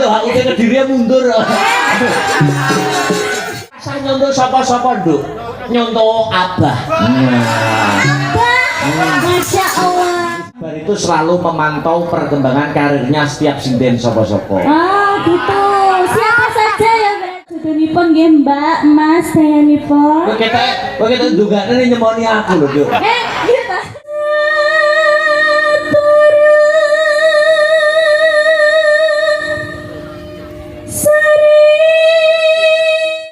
itu aku ke diri mundur. Saya nyontoh sapa-sapa nduk. Nyontoh Abah. Masya Allah. Bar itu selalu memantau perkembangan karirnya setiap sinden sapa-sapa. Oh gitu. Siapa saja ya Jodohnipun nggih Mbak, Mas, dayanipun. Kita ndungakne nyemoni aku lho, Nduk. Iya ta.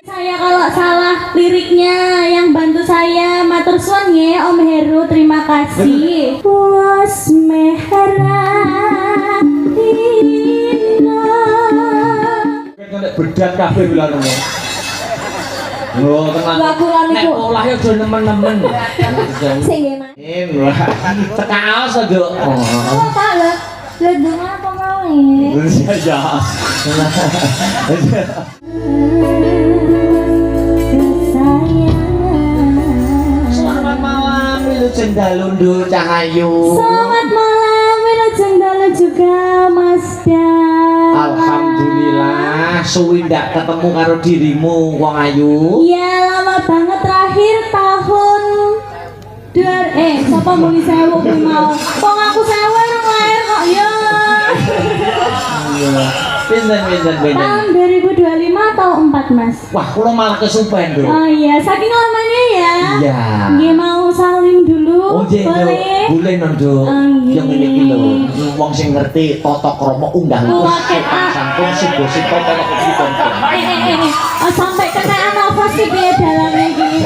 Saya kalau salah liriknya yang bantu saya matur suwun nggih Om Heru, terima kasih. Was Bedat kabeh bilang ngono. Lho, tenang. Nek olah yo aja nemen-nemen. Sing nggih Mas. Tekaos Nduk. Oh, Pak lho. Lho donga apa mau iki? Ya. Selamat malam, Wilujeng Dalu Nduk Cahayu. Selamat malam, Wilujeng Dalu juga Mas Dan. Alhamdulillah, suwi ndak ketemu karo dirimu wong ayu. Iya, lama banget terakhir tahun sapa muni sewu kuwi mau. Wong aku sewu nang lahir kok ya. Pinten. Tahun 2025 atau 4 Mas? Wah, kula malah kesupen, Nduk. Oh iya, saking lamanya ya. Iya. Nggih mau salim dulu. Oh, boleh. Boleh Nduk. Yang ini iki lho, wong sing ngerti tata krama unggah sopan santun sibo-sibo kaya kepripun. Sampai kenaan nafas iki piye dalane iki.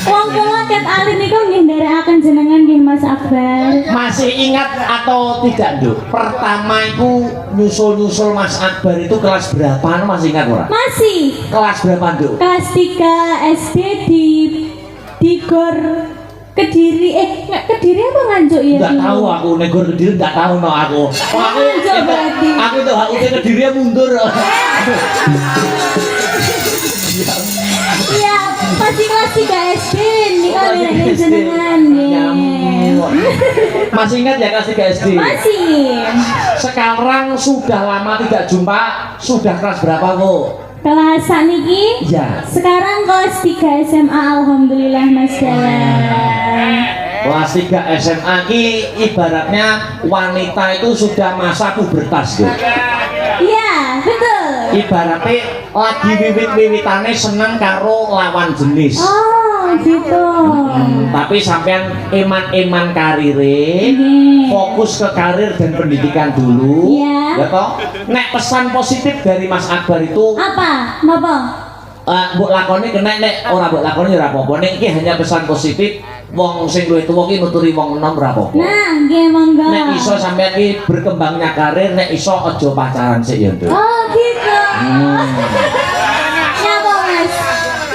Wong kula ket alin niku nggih nderekaken jenengan nggih Mas Akbar. Masih ingat atau tidak, Nduk? Pertama itu nyusul Mas Akbar itu kelas berapa? Masih ingat ora? Masih. Kelas berapa, Nduk? Kelas 3 SD di Gor Kediri. Kediri apa Nganjuk ya? Enggak tahu aku, nek Gor Kediri enggak tahu no aku. Aku tuh ke Kediri mundur. Iya, masih kelas 3 SD nih kalau jenengan nih. Masih ingat ya kelas 3 SD? Masih. Sekarang sudah lama tidak jumpa, sudah kelas berapa, Bu? Kelas saniki? Iya. Sekarang kelas 3 SMA, alhamdulillah Mas Jalan. Kelas 3 SMA ini ibaratnya wanita itu sudah masa pubertas, Bu. Iya, betul. Ibaratnya lagi wiwit-wiwitane seneng karo lawan jenis. Oh, gitu. Tapi sampean eman karire, fokus ke karir dan pendidikan dulu. Iya. Ya toh? Nek pesan positif dari Mas Akbar itu apa? Napa? mbok lakoni kena, nek ora mbok lakoni ora apa-apa. Nek iki hanya pesan positif, wong sing luwih tuwa ki nuturi wong enom ora apa-apa. Nah, nggih monggo. Nek iso sampean ki berkembangnya karir, nek iso aja pacaran sik ya, Nduk. Oh, gitu. Nyapa Mas?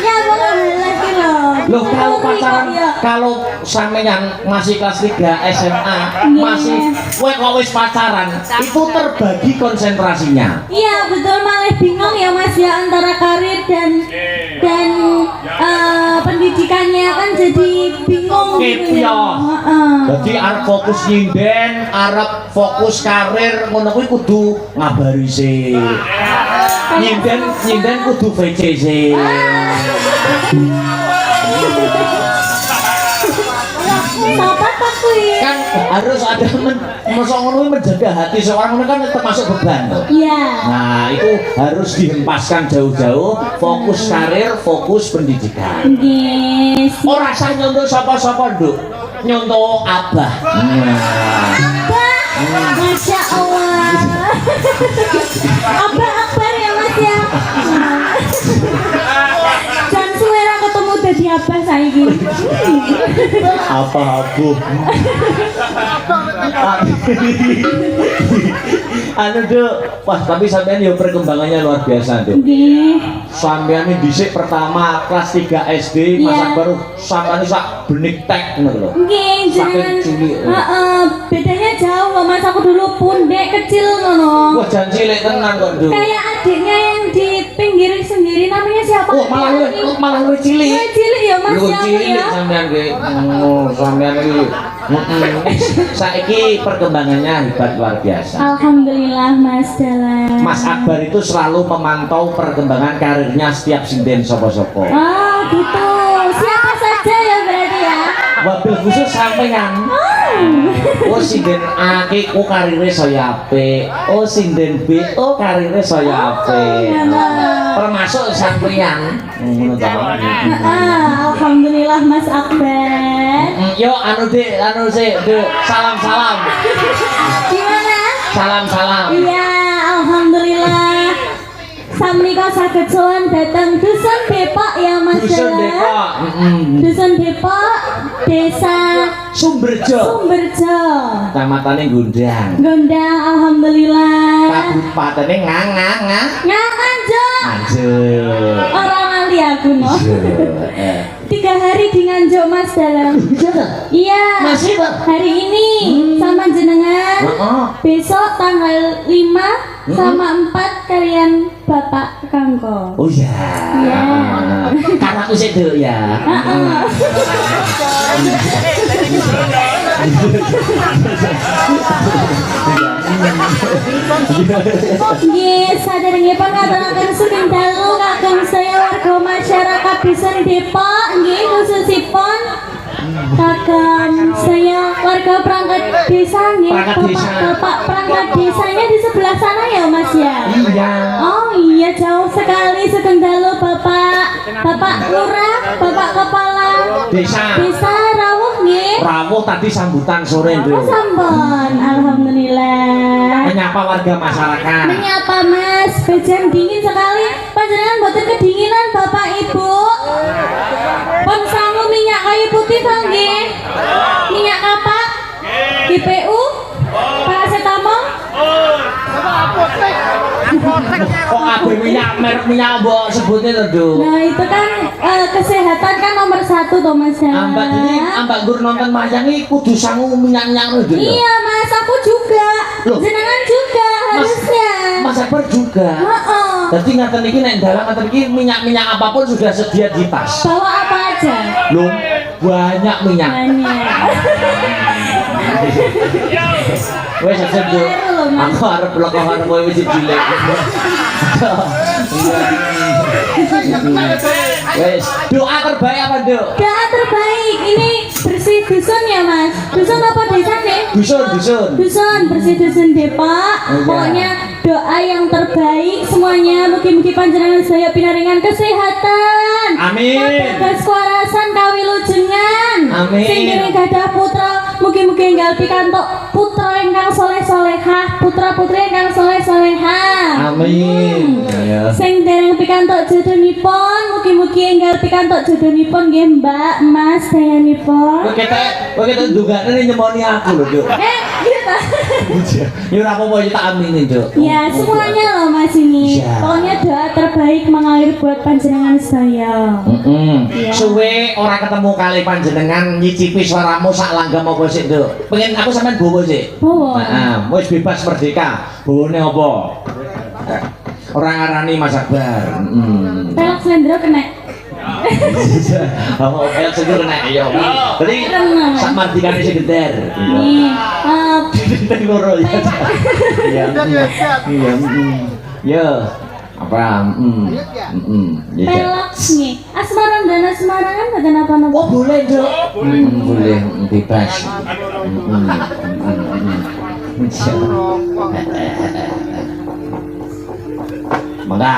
Nyapa lagi lho. Loh, kalau pacaran, kalau sampean masih kelas 3 SMA, masih kok wis pacaran, itu terbagi konsentrasinya. Iya, betul, malah bingung ya Mas ya antara karir dan pendidikannya kan jadi bingung gitu ya. Jadi arep fokus nyinden, arep fokus karir, ngono kuwi kudu ngabari sih. Nyinden kudu VC sih. Kan harus ada mosok ngono menjaga hati seorang, ngono kan termasuk beban loh. Iya. Nah, itu harus dihempaskan jauh-jauh, fokus karir, fokus pendidikan. Nggih. Ora sah nyontoh sapa-sapa, Nduk. Nyontoh Abah. Masya Allah. Abah Akbar ya Mas ya. Jangan suara ketemu dadi Abah saiki. Apa abu? Anu Nduk, wah tapi sampean yo perkembangannya luar biasa, Nduk. Nggih. Sampean ini dhisik pertama kelas 3 SD, masa baru sampean sak benik tek ngono lho. Nggih, Saking cilik. Bedanya jauh loh Mas, aku dulu pundek kecil ngono. Wah, jan cilik tenan kok, Nduk. Kayak adiknya yang di pinggir sendiri namanya siapa? Oh, malah lu cilik. Lu cilik ya Mas Lu ya. cilik sampean ge. Sampean iki. Saiki perkembangannya hebat luar biasa. Alhamdulillah Mas Dalan. Mas Akbar itu selalu memantau perkembangan karirnya setiap sinden sopo-sopo. Oh gitu. Siapa saja ya berarti ya? Wabil khusus sampean. Oh sinden A ki ku karire saya apik. Oh sinden B oh karire saya apik. Termasuk sampean. Ngono ta. Alhamdulillah Mas Akbar. Yo anu sik, salam-salam. Gimana? Salam-salam. Iya, alhamdulillah. Samnika saged sowan dateng Dusun Depok ya Mas Dusun Dalan. Depok. Dusun Depok, Desa Sumberjo. Kamatane Gondang. Gondang, alhamdulillah. Kabupatene Ngang. Nganjuk. Anjir. Orang ngali aku no. 3 hari di Nganjuk Mas Dalan. Iya. Masih Pak. Hari ini sama jenengan. Besok tanggal 5 sama 4 kalian Bapak Kangko. Oh iya. Iya. Karena aku sih dulu ya. Nggih, saderenge pangaturaken sugeng dalu kagem saya warga masyarakat Dusun Depok nggih khususipun kagem saya warga perangkat desa nggih. Bapak perangkat desanya di sebelah sana ya Mas ya? Iya. Oh iya jauh sekali sugeng dalu Bapak Lurah, Bapak Kepala Desa Rawuh nggih. Rawuh tadi sambutan sore Oh, sampun, alhamdulillah. Menyapa warga masyarakat. Menyapa Mas, bejan dingin sekali. Panjenengan mboten kedinginan Bapak Ibu. Pun sangu minyak kayu putih to nggih? Minyak kapak? GPU? Paracetamol? Kok kabeh merek minyak mbok sebutnya to, Nah, itu kan kesehatan kan nomor 1 toh Mas. Ambak gur nonton wayang iki kudu sangu minyak-minyak lho. Iya Mas, aku juga. Loh. Jenengan juga harusnya. Mas Akbar juga. Heeh. Jadi ngaten iki nek dalam ngaten iki minyak-minyak apapun sudah sedia di tas. Bawa apa aja? Loh, banyak minyak. Wes aja Bu. Aku arep lekohan kowe wis cilik. Wes, doa terbaik apa, Dok? Doa terbaik ini bersih dusun ya Mas. Dusun apa desa nih? Dusun. Dusun bersih dusun Depok. Pokoknya doa yang terbaik semuanya. Mugi-mugi panjenengan saya pinaringan kesehatan. Amin. Kabeh kewarasan kawilujengan. Amin. Sing dereng gadah putra, mugi-mugi enggal pikantuk putra ingkang saleh-salehah, putra-putri ingkang saleh-salehah. Amin. Ya. Sing dereng pikantuk jodohnipun, mugi-mugi enggal pikantuk jodohnipun nggih Mbak, Mas dayanipun. Kowe ketok ndungakne nyemoni aku lho, Dok. Gitu. Ya ora apa-apa ya tak aminin, Dok. Ya, semuanya loh Mas ini. Ya. Pokoknya doa terbaik mengalir buat panjenengan saya. Ya. Suwe ora ketemu kali panjenengan nyicipi suaramu sak langgam apa sik, Dok? Pengen aku sampean bowo sik. Bowo. Heeh, wis bebas merdeka. Bowone apa? Orang ngarani Mas Akbar. Pelak slendro kena. Oh, el seger kena ya. Tadi sak mardikane sing geder. Nih, Teng loro ya. Iya. Iya. Ya. Apa? Ya. pelak nih. Asmaran dan asmarangan badan apa-apa. Oh, boleh, Dok. Boleh, bebas. Mangga.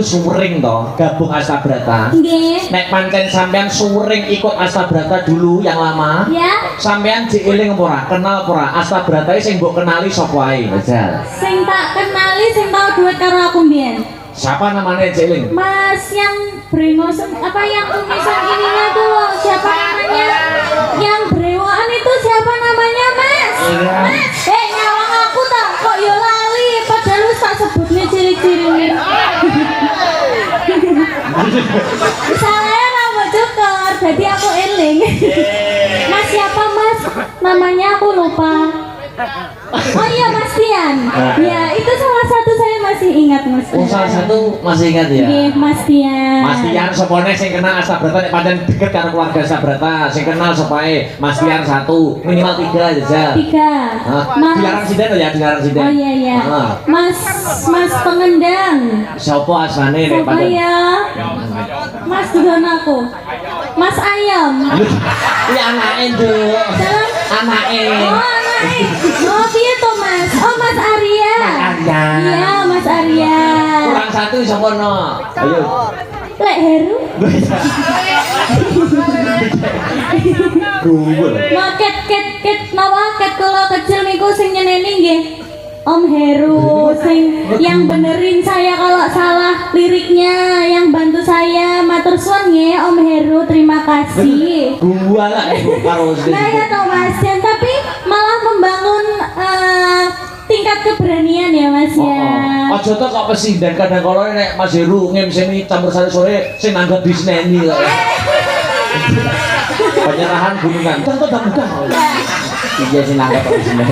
suring toh, gabung Astabrata. Nggih. Nek pancen sampean suring ikut Astabrata dulu yang lama. Ya. Sampean dieling apa ora? Kenal apa ora? Astabrata sing mbok kenali sapa ae, Jal? Sing tak kenali sing tau duet karo aku mbiyen. Siapa namanya Jeling? Mas yang brengos apa yang tulisan ininya tuh loh, siapa namanya? Yang brewokan itu siapa namanya, Mas? Iya. Mas, nyawang aku tak kok yo lali padahal wis tak sebutnya ciri-cirine. Saya rambut cukur, jadi aku eling. Mas siapa, Mas? Namanya aku lupa. Oh iya, Mas Tian. Ya, itu salah satu saya masih ingat, Mas. Oh, salah satu masih ingat ya? Nggih, Mas Tian. Mas Tian sopone sing kenal Astabrata nek pancen deket karo keluarga Astabrata, sing kenal sapa ae? Mas Tian 1, minimal 3 aja, Jal. 3. Hah? Mas. Dilarang sinden ya, dilarang sinden. Oh iya iya. Heeh. Mas pengendang. Sopo asmane nek Siapa pancen? ya? Mas Dudonaku. Mas Ayam. Kuwi anake, Nduk. Dalam. Anake. Oh, anake. Oh, piye to, Mas? Oh, Mas Arya. Mas Arya. Iya, Mas Arya. Kurang 1 sapa no? Ayo. Lek Heru. Gugur. Nah, ket nawa ket kula kecil niku sing nyeneni nggih. Om Heru sing yang benerin saya kalau salah liriknya, yang bantu saya matur suwun nggih Om Heru, terima kasih. Gua lah karo Nah ya toh Mas Jan, tapi malah membangun tingkat keberanian ya Mas ya. Aja to kok pesinden kadang kala nek Mas Heru ngemseni campur sari sore sing nanggap disneni kok. Penyerahan gunungan. Contoh mudah. Iya sing nanggap disneni.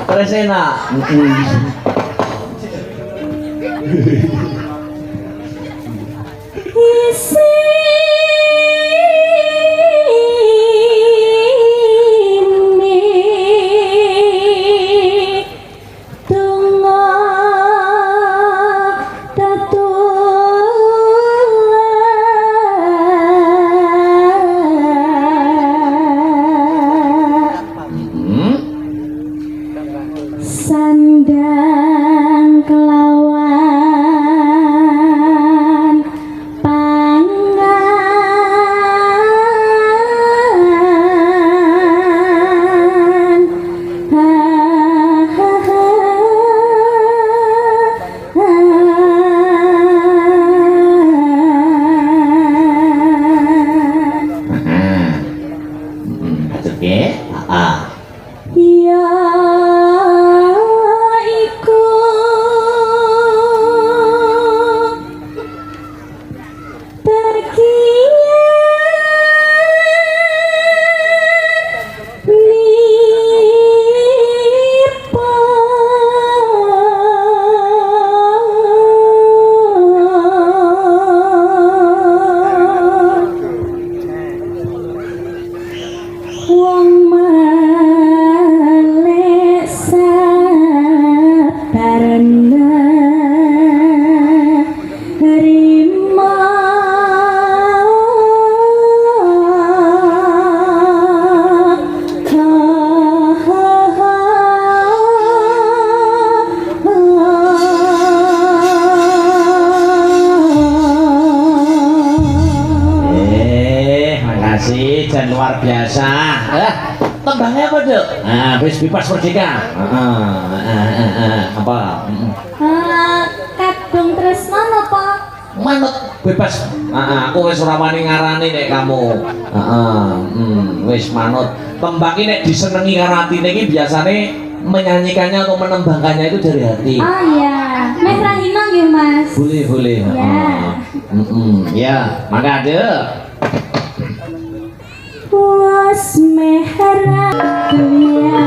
Terus enak. Sandang kelawan pangan Oke. ya iku wong malek sabarna rima Makasih, dan luar biasa. Tembangnya apa, Dok? Nah, bebas merdeka. Apa? kadung tresno napa Manut bebas. Aku wis ora wani ngarani nek kamu. Wis manut. Tembang iki nek disenengi karo atine iki biasane menyanyikannya atau menembangkannya itu dari hati. oh iya meh rahina nggih Mas Boleh. Ya, maka ada. was mehra dunia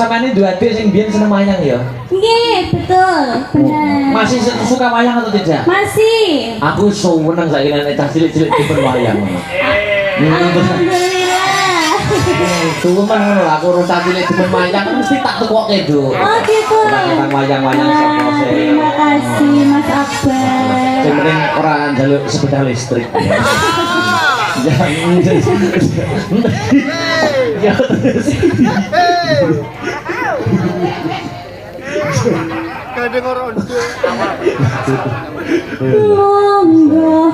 sampean ini dua adik sing biyen seneng wayang ya? Nggih, betul. Benar. Masih suka wayang atau tidak? Masih. Aku seneng saiki nek cah cilik-cilik dipen wayang. Alhamdulillah. Tuh men ngono aku ora cah cilik dipen wayang mesti tak tukoke, Duk. Oh gitu. Kita wayang-wayang sapa sih. Terima kasih Mas Akbar. Sing penting ora njaluk sepeda listrik. Ya terus. Kadang orang Monggo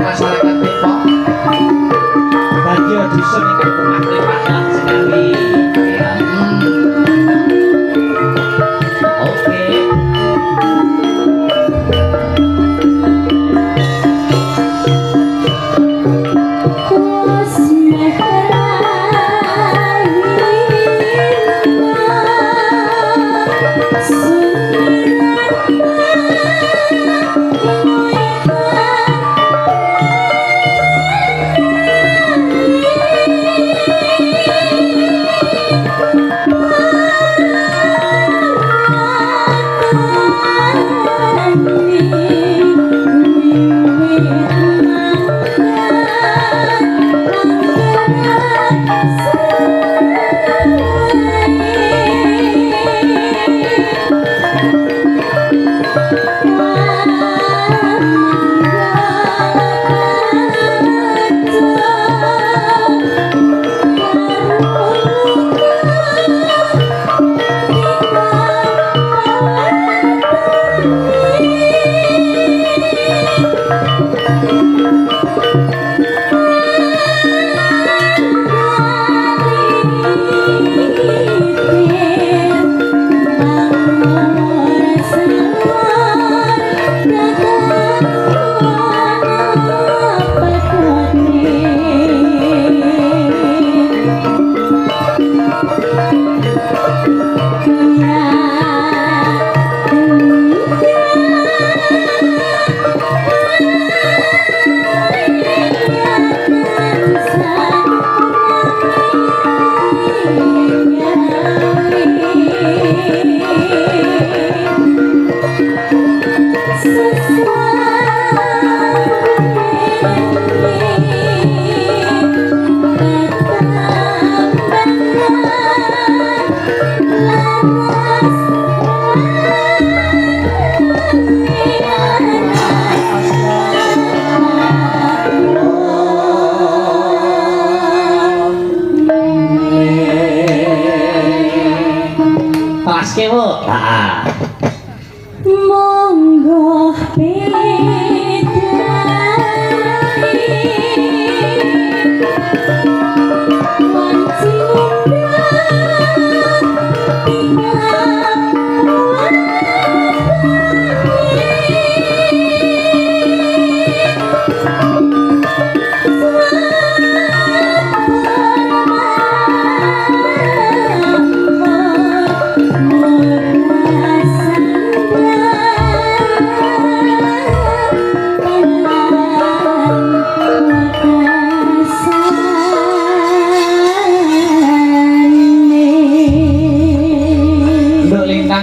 masyarakat Depok bagi audition ini bermakna sekali ya. Oke. Paske Bu. Monggo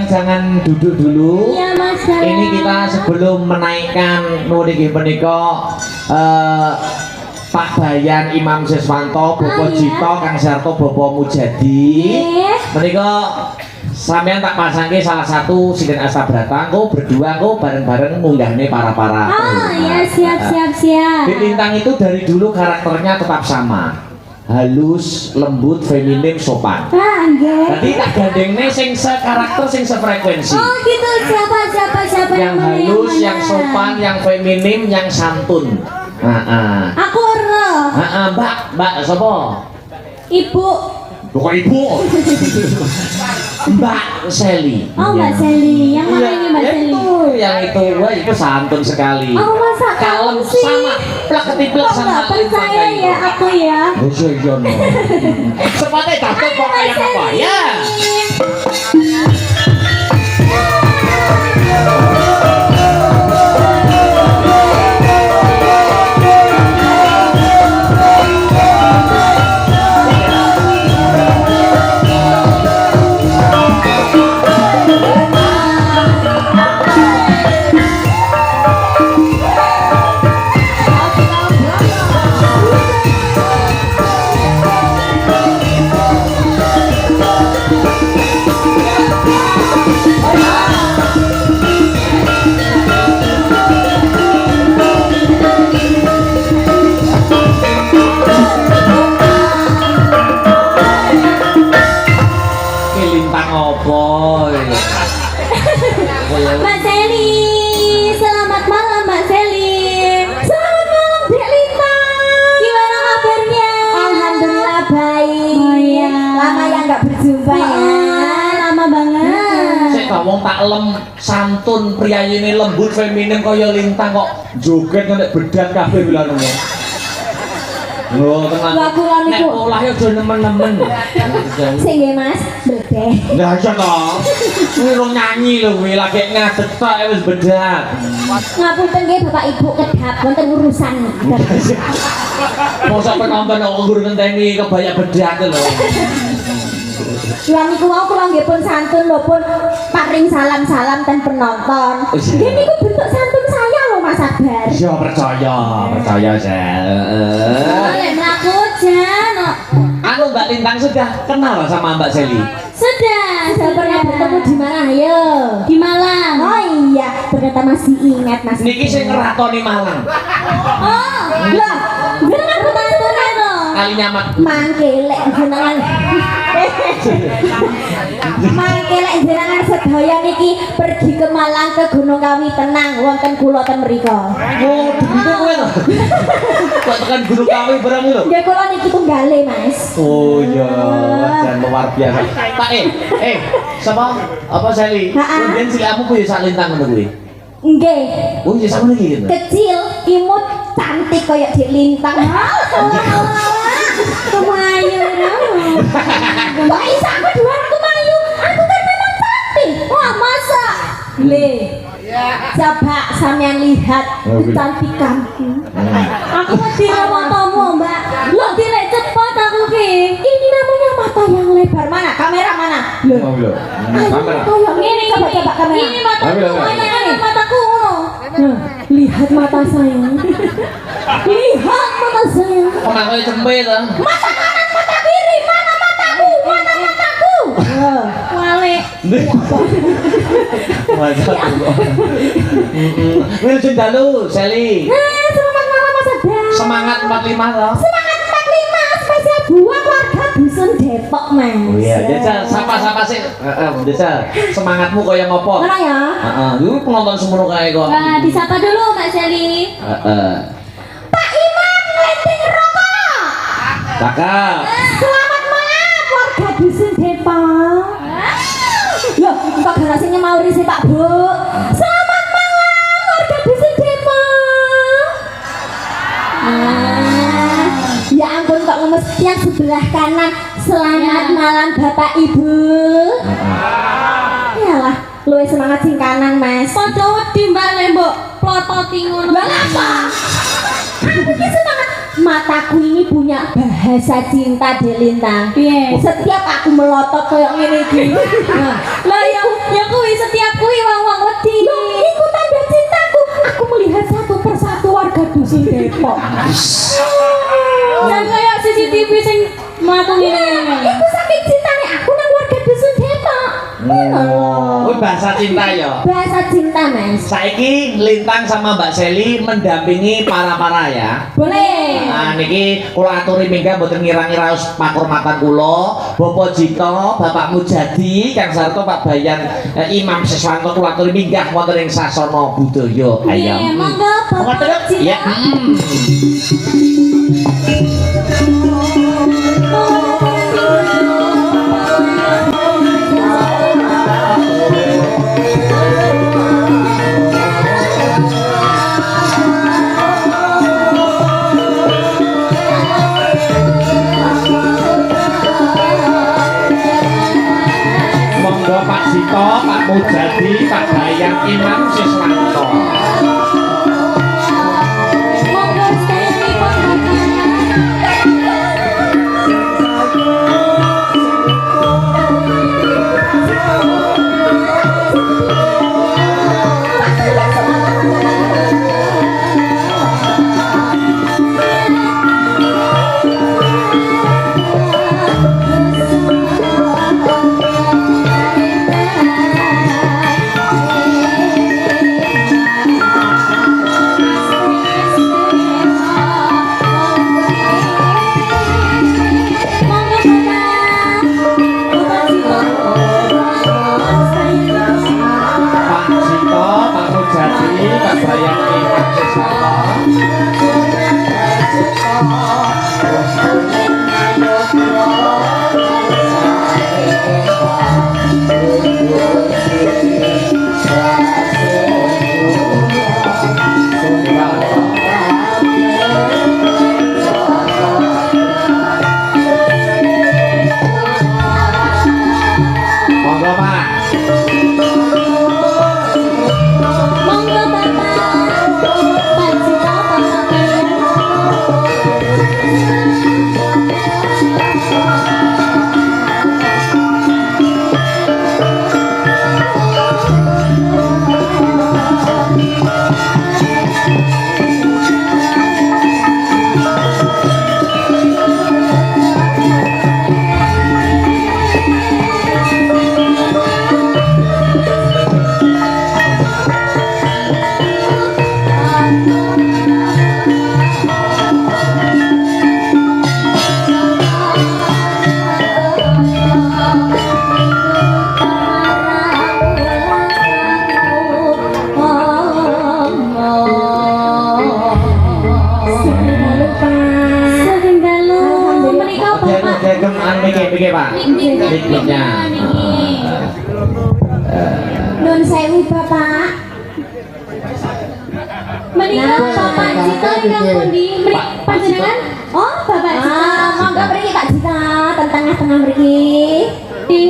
Jangan duduk dulu. Ya, Mas. Ini kita sebelum menaikkan niki menika Pak Bayan Imam Siswanto, Bapak iya. Jito, Kang Sarto, Bapak Mujadi. Menika Sampeyan tak pasangke salah satu Sinden Astabrata, engko berdua engko bareng-bareng ngunggahne para-para. Oh ya siap. Di Lintang itu dari dulu karakternya tetap sama. Halus, lembut, feminim, sopan. Nggih. Jadi tak gandengne sing sekarakter sing sefrekuensi. Oh gitu, siapa Yang mana, halus, mana? yang sopan, yang feminim, yang santun. Aku ero. Mbak sapa? Ibu. Kok ibu? Mbak Seli. Oh Mbak Seli, yang mana ini Mbak Seli? Yang itu, wah itu santun sekali. Oh masa Kalem kamu sih? sama, plak ketiplek Kok sama. nggak percaya ya aku ya? Oh iya no. Sepatnya jatuh kok kayak apa ya? Lintang opo? Mbak Seli, selamat malam Mbak Seli. Selamat malam Dek Lintang. Gimana kabarnya? Alhamdulillah baik. Oh iya. Lama ya nggak berjumpa ya. Lama banget. Sik ngomong tak lem santun priyayine lembut feminim kaya Lintang kok joget nek bedat kabeh bilang ngono. Lho tenan. Lah kula Nek niku olah ya aja nemen-nemen. sing nggih Mas, bedeh. Lah iya to. Kuwi rong nyanyi lho kuwi lagi ngadeg tok wis bedat. Ngapunten nggih Bapak Ibu kedap wonten urusan. Mosok penonton kok guru ngenteni kebaya bedat lho. Lah niku wau kula nggih pun santun lho pun paring salam-salam ten penonton. Nggih niku bentuk santun saya lho Mas Sabar. Ya percaya Sel. Boleh melaku Jan. Anu Mbak Lintang sudah kenal sama Mbak Seli? Sudah. Sudah pernah bertemu di mana ayo? Di Malang. Oh iya, ternyata masih ingat Mas. Niki sing ngeratoni Malang. Oh, Lah, bener aku tantune to. Kali nyamat. mangkelek jenengan. Mangkelek jenengan sedaya niki pergi ke Malang ke Gunung Kawi tenang wonten kula ten mriko. Oh, begitu kowe to. Kok tekan Gunung Kawi barang lho. Nggih kula niki tunggale Mas. Oh iya, jan luar biasa. Pak sapa? Apa Seli? Ha-ha. Mungkin silahmu kuwi sak Lintang ngono kuwi. Nggih. Oh iya sama lagi gitu. Kecil, imut, cantik kayak Dik Lintang. Kemayu Mbak Isa aku dua aku mayu. Aku kan memang cantik. Wah, masa? Le. Coba sampean lihat Oh, gitu. kecantikanku. Aku wedi matamu, Mbak. Lo dilek cepet aku ki. Ini namanya mata yang lebar. Mana? Kamera mana? Oh iya. Kamera. Mata yang ini coba kamera. Ini mataku, Ambil, ambil. mana mataku ngono. Nah, lihat mata saya. Lihat mata saya. Kok makanya cempe to? Mata kanan, mata kiri, mana mataku? Mana mataku? Wale. Masa tuh. Wilujeng dalu, Seli. Selamat malam Mas Abang. Semangat 45 loh. Semangat 45 spesial buat warga Dusun Depok Mas. Oh iya, Desa, sapa sih? Desa, semangatmu kaya ngopo? Mana ya? Heeh, lu penonton semono kae kok. Nah, disapa dulu Mbak Seli. Heeh. Pak Imam Lenting Rokok. Cakep. Selamat malam warga Dusun Depok. Loh, kok garasinya mau risih Pak Bu? Selamat malam warga Dusun Depok. Ya ampun kok ngemes yang sebelah kanan. Selamat malam Bapak Ibu. Yalah, luwe semangat sing kanan Mas. Padha wedi Mbak Lembok. Plototi ngono. Lah apa? Aku ini semangat. Mataku ini punya bahasa cinta Dek Lintang. Piye? Setiap aku melotot kayak ngene iki. Nah, Lah ya kuwi setiap kuwi wong-wong wedi. loh, iku tanda cintaku. Aku melihat satu persatu warga Dusun Depok. Ya kayak CCTV sing mlaku ngene. Iku saking cintane aku nang warga Dusun Depok. Oh, bahasa cinta ya. Bahasa cinta, Mas. Saiki Lintang sama Mbak Seli mendampingi para ya. Boleh. Nah, niki kula aturi mingga mboten ngira-ngira pakurmatan kula, Bapak Jito, Bapak Mujadi, Kang Sarto, Pak Bayan, Imam Siswanto kula aturi minggah wonten ing sasana budaya. Nggih, monggo Bapak Jito. Ya. Monggo Pak Jito, Pak Mujadi, Pak Bayan, Imam Siswanto. Monggo sekali Pak Jito, Pak Mujadi, Pak Bayan, Imam Siswanto. Monggo Pak. Monggo Bapak Pak Jito, Bapak Bayan. Sedenggalu menika Bapak. Dagem mikir Pak. Mikirnya. Nun sewu, Bapak. Menika Bapak Jito ingkang pundi? Panjenengan? Oh, Bapak Jito. Monggo mriki Pak Jita, tengah-tengah mriki. Di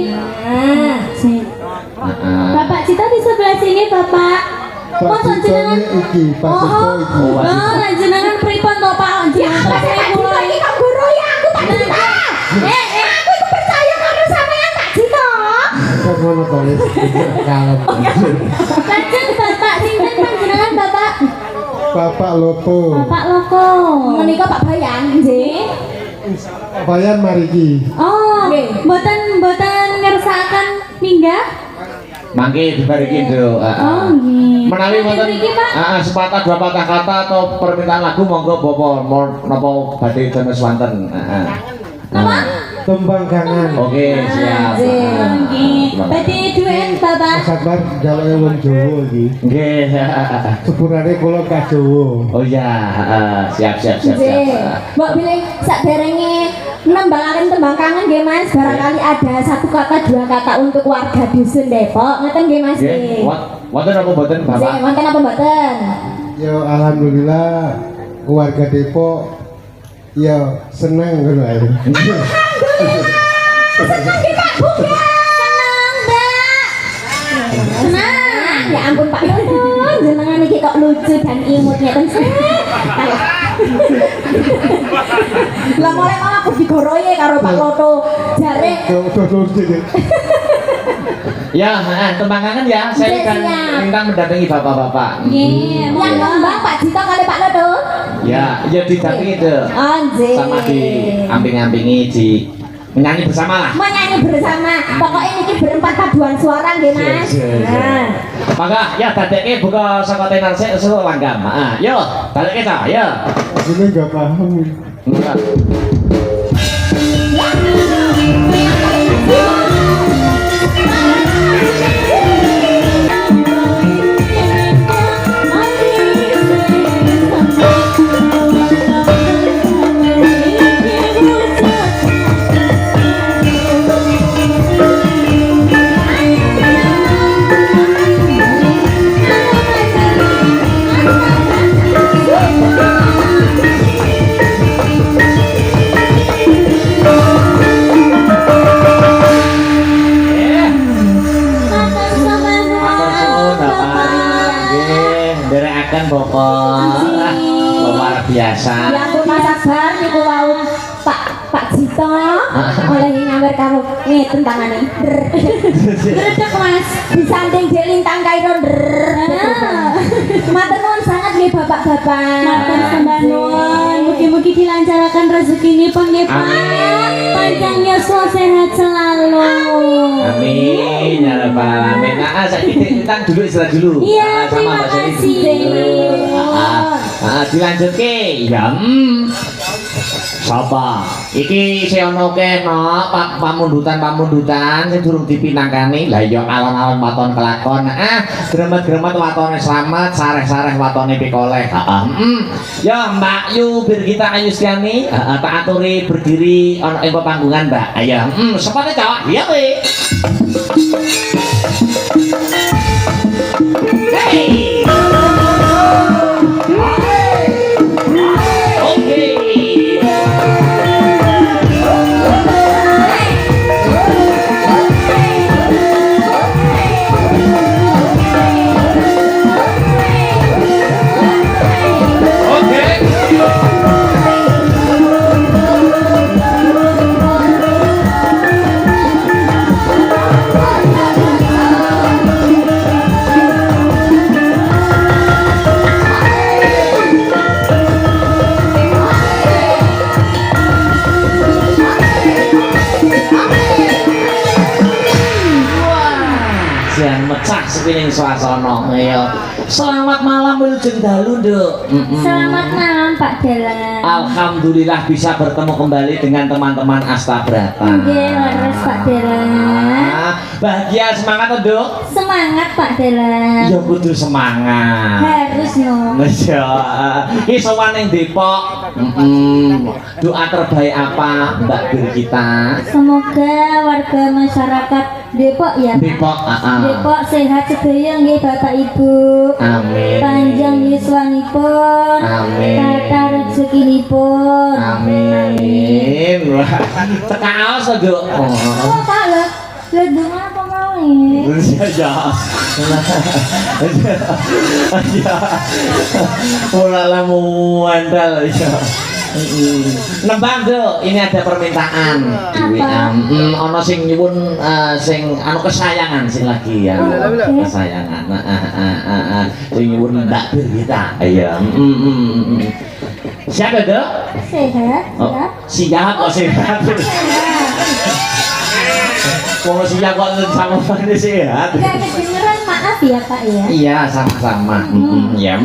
Nah, Bapak Jito di sebelah sini, Bapak. Pak Mosok Jito jenengan iki, Pak Jito iki. Oh, lah jenengan pripun to Pak? Jenengan Pak Jito iki kok guru ya aku Pak Jita. Aku itu percaya karo sampean Pak Jito. Kok ngono to wis kalem. Lajeng Bapak sinten panjenengan Bapak? Bapak Lopo. Bapak Loko. Menika Pak Bayan nggih. Bayan mariki. Oh, Nggih. mboten ngersakaken minggah? Mangke dibariki Nduk. Oh, nggih. Menawi Mangke wonten mriki, Pak. sepatah dua patah kata atau permintaan lagu monggo Bapak napa badhe dados wonten. Napa? Tembang kangen. Oke, siap. Nggih. Badhe duet Bapak. Mas Akbar jaloke wong Jawa iki. Nggih. Sepurane kula ka Jawa. Oh ya, siap. Nggih. Mbok bilih saderenge nembangaken tembang kangen nggih Mas, barangkali ada satu kata dua kata untuk warga dusun Depok. Ngeten nggih Mas Nggih. nggih. Wonten apa mboten Nggih, Bapak? wonten apa mboten? Ya alhamdulillah keluarga Depok ya seneng ngono ae. Senang kita buka. Senang, Mbak. Senang. Ya ampun Pak Yono, jenengan iki kok lucu dan imut ngeten sih. Lah mulai malah aku digoroye karo Pak Loto. Jare Dodol sithik. Ya, tembang kangen ya. Saya kan Siap. minta mendampingi bapak-bapak. Nggih. yang nembang Pak Jito kali Pak Loto. Ya, ya didampingi Dek. Anjir. Sama di amping-ampingi di menyanyi bersama lah. Menyanyi bersama. Pokoknya ini berempat paduan suara nggih Mas. Nah. Maka ya dadekke buka saka tenar sik sesuatu langgam. Heeh, yo, dadekke ta, yo. Ini nggak paham. Pokok luar biasa. Ya aku Mas Akbar niku wau Pak Jito oleh nyamber karo ngeten tangane. Berdek Mas. Disanding Dek Lintang Kairo. Matur nuwun sangat nggih Bapak-bapak. Matur sembah nuwun. Mugi-mugi dilancarkan rezekinipun nggih Pak. Panjang yuswa sehat selalu. Amin ya rabbal alamin. Nah, saiki kita dulu istirahat dulu. Iya, terima Mbak Sari kasih. dulu. Dilanjutke ya. Sapa? Iki sing ana kena pamundutan sing durung dipinangkani. Lah ya alon-alon waton kelakon. Gremet-gremet watone slamet, sareh-sareh watone pikoleh. Ya Mbak Yu Birgita Ayustiani, tak aturi berdiri ana ing panggungan Mbak. Ayo, sepate cowok. Iya kowe. Hey! Sepining swasana ya. Selamat malam Wilujeng Dalu, Nduk. Selamat malam Pak Dalan. Alhamdulillah bisa bertemu kembali dengan teman-teman Astabrata. Nggih, leres Pak Dalan. Bahagia semangat, Nduk. Semangat Pak Dalan. Ya kudu semangat. Harus no. Ya, iki sowan ning Depok. Doa terbaik apa Mbak Birgita? Semoga warga masyarakat Depok ya. Depok, Depok sehat sedaya nggih Bapak Ibu. Amin. Panjang yuswanipun. Amin. Kata rezekinipun. Amin. Wah, tekaos Nduk. Oh, Pak lho. Lho donga apa mau nih? Ya. Ya. Ora lamu andal ya. Nembang Nduk, ini ada permintaan. Ono sing nyuwun sing anu kesayangan sing lagi ya. Kesayangan. Sing nyuwun Mbak Birgita. Iya. Siapa Nduk? Sehat, Oh, siap. siap kok sehat. Kalau siap kok sama sehat. Enggak kedengeran, maaf ya Pak ya. Iya, sama-sama. Ya.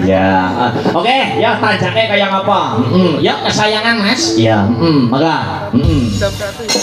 Ya. Oke, ya tajaknya kayak apa? Yuk kesayangan Mas. Ya. Maka. Jam 1 ya.